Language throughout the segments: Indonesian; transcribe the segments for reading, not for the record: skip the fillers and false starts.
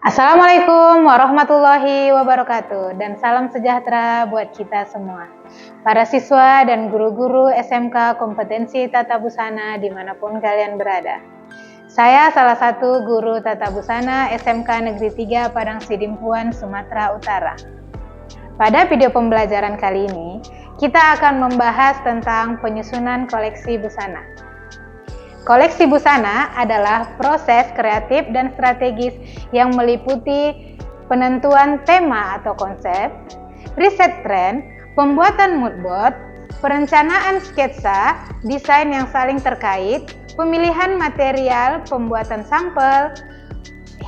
Assalamualaikum warahmatullahi wabarakatuh dan salam sejahtera buat kita semua. Para siswa dan guru-guru SMK Kompetensi Tata Busana dimanapun kalian berada. Saya salah satu guru Tata Busana SMK Negeri 3 Padang Sidimpuan, Sumatera Utara. Pada video pembelajaran kali ini, kita akan membahas tentang penyusunan koleksi busana. Koleksi busana adalah proses kreatif dan strategis yang meliputi penentuan tema atau konsep, riset tren, pembuatan mood board, perencanaan sketsa, desain yang saling terkait, pemilihan material, pembuatan sampel,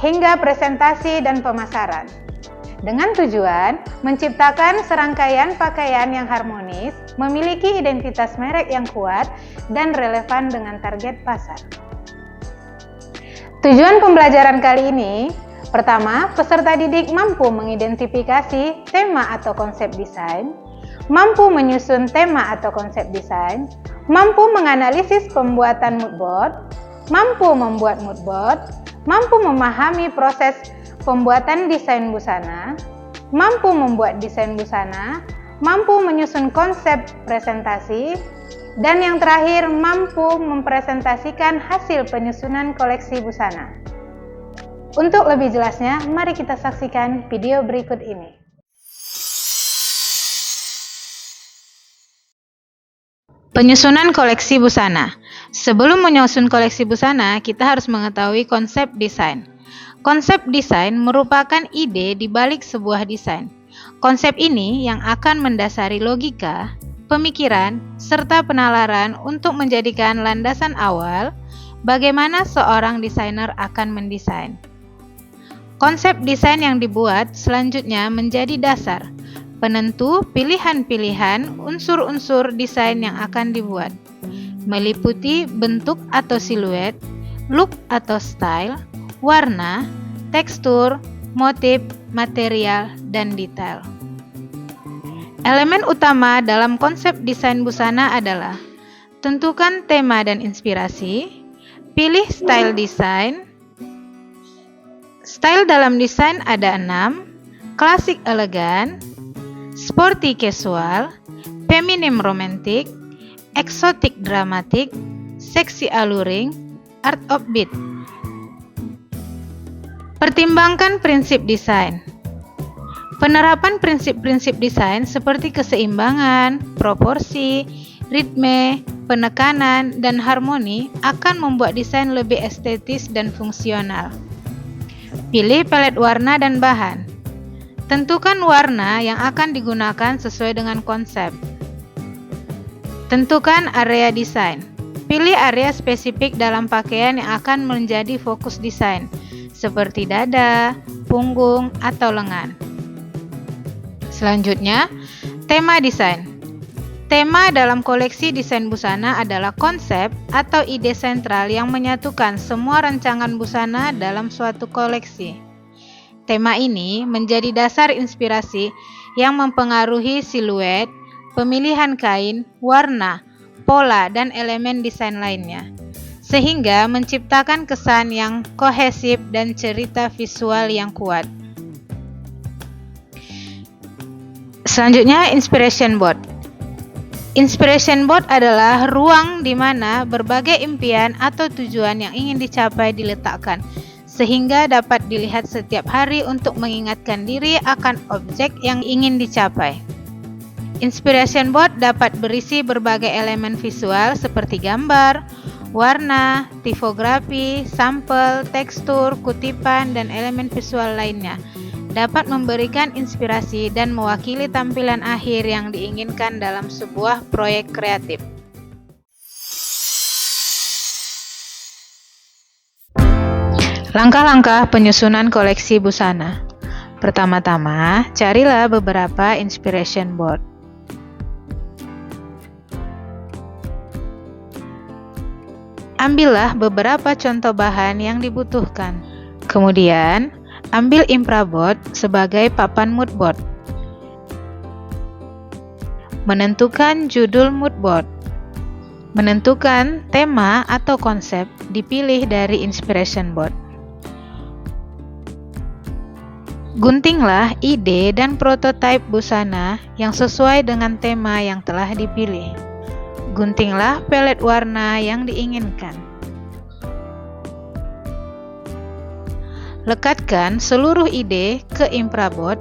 hingga presentasi dan pemasaran. Dengan tujuan menciptakan serangkaian pakaian yang harmonis, memiliki identitas merek yang kuat, dan relevan dengan target pasar. Tujuan pembelajaran kali ini, pertama, peserta didik mampu mengidentifikasi tema atau konsep desain, mampu menyusun tema atau konsep desain, mampu menganalisis pembuatan mood board, mampu membuat mood board, mampu memahami proses pembuatan desain busana, mampu membuat desain busana, mampu menyusun konsep presentasi, dan yang terakhir mampu mempresentasikan hasil penyusunan koleksi busana. Untuk lebih jelasnya, mari kita saksikan video berikut ini. Penyusunan koleksi busana. Sebelum menyusun koleksi busana, kita harus mengetahui konsep desain. Konsep desain merupakan ide di balik sebuah desain. Konsep ini yang akan mendasari logika, pemikiran, serta penalaran untuk menjadikan landasan awal bagaimana seorang desainer akan mendesain. Konsep desain yang dibuat selanjutnya menjadi dasar, penentu pilihan-pilihan unsur-unsur desain yang akan dibuat, meliputi bentuk atau siluet, look atau style, warna, tekstur, motif, material, dan detail. Elemen utama dalam konsep desain busana adalah tentukan tema dan inspirasi, pilih style desain. Style dalam desain ada 6, klasik elegan, sporty casual, feminim romantic, eksotik dramatik, seksi alluring, art of beat. Pertimbangkan prinsip desain. Penerapan prinsip-prinsip desain seperti keseimbangan, proporsi, ritme, penekanan, dan harmoni akan membuat desain lebih estetis dan fungsional. Pilih palet warna dan bahan. Tentukan warna yang akan digunakan sesuai dengan konsep. Tentukan area desain. Pilih area spesifik dalam pakaian yang akan menjadi fokus desain, seperti dada, punggung, atau lengan. Selanjutnya, tema desain. Tema dalam koleksi desain busana adalah konsep atau ide sentral yang menyatukan semua rancangan busana dalam suatu koleksi. Tema ini menjadi dasar inspirasi yang mempengaruhi siluet, pemilihan kain, warna, pola, dan elemen desain lainnya, sehingga menciptakan kesan yang kohesif dan cerita visual yang kuat. Selanjutnya, inspiration board. Inspiration board adalah ruang di mana berbagai impian atau tujuan yang ingin dicapai diletakkan, sehingga dapat dilihat setiap hari untuk mengingatkan diri akan objek yang ingin dicapai. Inspiration board dapat berisi berbagai elemen visual seperti gambar, warna, tipografi, sampel, tekstur, kutipan, dan elemen visual lainnya. Dapat memberikan inspirasi dan mewakili tampilan akhir yang diinginkan dalam sebuah proyek kreatif. Langkah-langkah penyusunan koleksi busana. Pertama-tama, carilah beberapa inspiration board. Ambillah beberapa contoh bahan yang dibutuhkan. Kemudian, ambil impraboard sebagai papan mood board. Menentukan judul mood board. Menentukan tema atau konsep dipilih dari inspiration board. Guntinglah ide dan prototipe busana yang sesuai dengan tema yang telah dipilih. Guntinglah pelet warna yang diinginkan. Lekatkan seluruh ide ke Imprabot.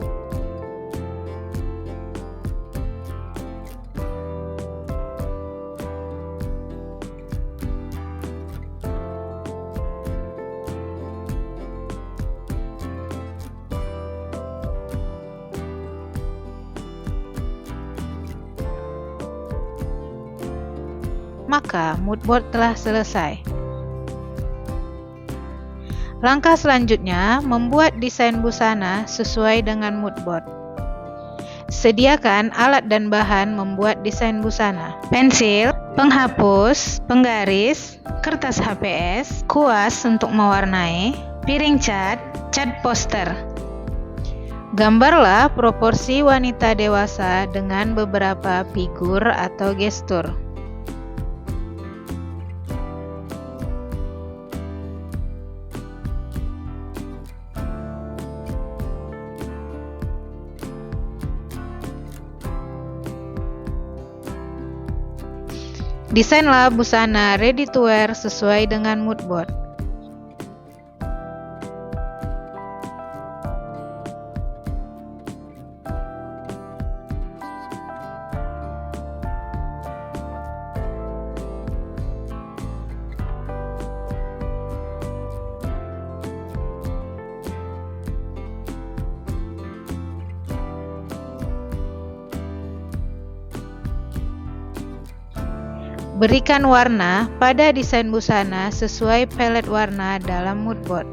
Maka moodboard telah selesai. Langkah selanjutnya membuat desain busana sesuai dengan moodboard. Sediakan alat dan bahan membuat desain busana: pensil, penghapus, penggaris, kertas HPS, kuas untuk mewarnai, piring cat, cat poster. Gambarlah proporsi wanita dewasa dengan beberapa figur atau gestur. Desainlah busana ready to wear sesuai dengan moodboard. Berikan warna pada desain busana sesuai palet warna dalam moodboard.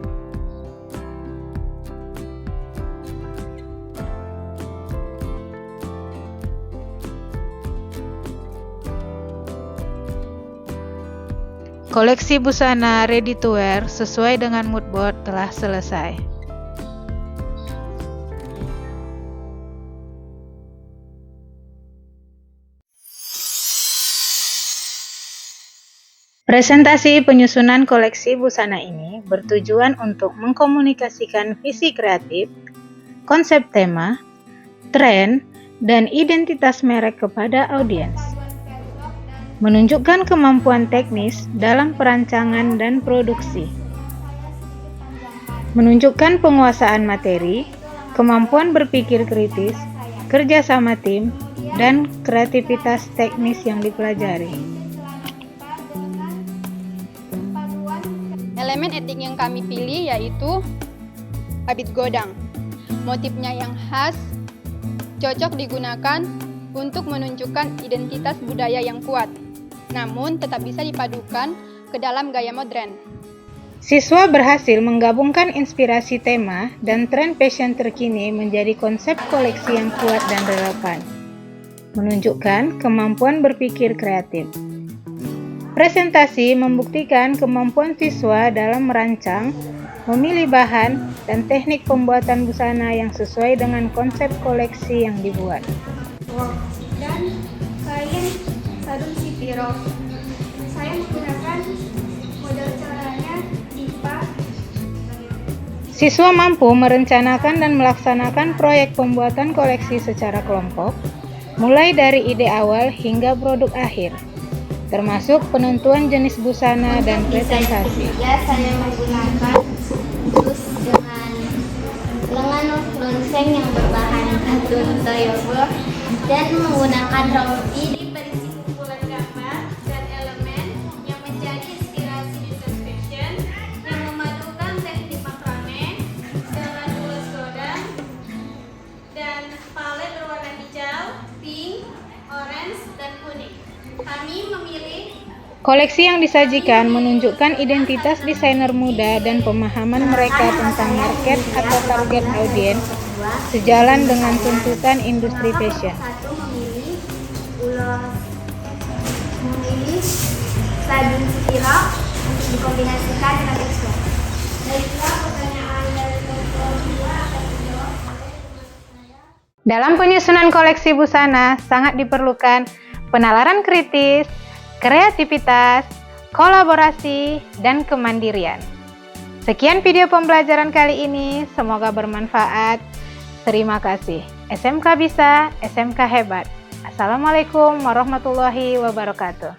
Koleksi busana ready to wear sesuai dengan moodboard telah selesai. Presentasi penyusunan koleksi busana ini bertujuan untuk mengkomunikasikan visi kreatif, konsep tema, tren, dan identitas merek kepada audiens. Menunjukkan kemampuan teknis dalam perancangan dan produksi. Menunjukkan penguasaan materi, kemampuan berpikir kritis, kerja sama tim, dan kreativitas teknis yang dipelajari. Elemen etik yang kami pilih yaitu habit godang. Motifnya yang khas, cocok digunakan untuk menunjukkan identitas budaya yang kuat, namun tetap bisa dipadukan ke dalam gaya modern. Siswa berhasil menggabungkan inspirasi tema dan tren fashion terkini menjadi konsep koleksi yang kuat dan relevan, menunjukkan kemampuan berpikir kreatif. Presentasi membuktikan kemampuan siswa dalam merancang, memilih bahan, dan teknik pembuatan busana yang sesuai dengan konsep koleksi yang dibuat. Dan kain sarung sipiro. Saya menggunakan model caranya IPA. Siswa mampu merencanakan dan melaksanakan proyek pembuatan koleksi secara kelompok, mulai dari ide awal hingga produk akhir, termasuk penentuan jenis busana dan presentasi. Ya, saya menggunakan blus dengan lengan longseng yang berbahan katun toyobo dan menggunakan rompi berisi kumpulan gambar dan elemen yang menjadi inspirasi desain fashion yang memadukan teknik makrame dengan tulis godang dan palet berwarna hijau, pink, orange, dan kuning. Kami memilih Koleksi yang disajikan menunjukkan identitas desainer muda dan pemahaman mereka tentang market atau target audiens sejalan dengan tuntutan industri fashion. satu memilih sabun sirop untuk dikombinasikan dengan tekstur. Baiklah, pertanyaan dari kelompok 2 akan dijawab oleh saya. Dalam penyusunan koleksi busana sangat diperlukan penalaran kritis, kreativitas, kolaborasi, dan kemandirian. Sekian video pembelajaran kali ini, semoga bermanfaat. Terima kasih. SMK bisa, SMK hebat. Assalamualaikum warahmatullahi wabarakatuh.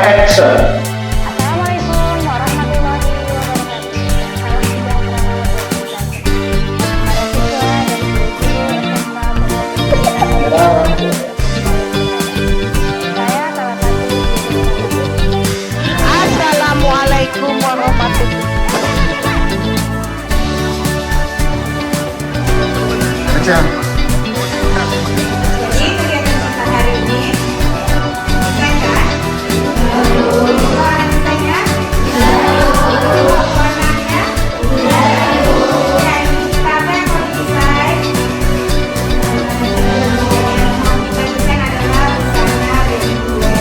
Action. Assalamualaikum warahmatullahi wabarakatuh. Salam sejahtera buat kita semua. Para siswa dan guru-guru SMK saya salah satu guru. Assalamualaikum warahmatullahi Action. Jadi kegiatan kita hari ini bisa kan? Orang bisanya? Warnanya? Dan siapa yang mau desain? Yang mau kita desain adalah busana baby blue.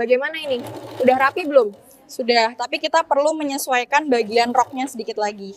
Bagaimana ini? Udah rapi belum? Sudah, tapi kita perlu menyesuaikan bagian roknya sedikit lagi.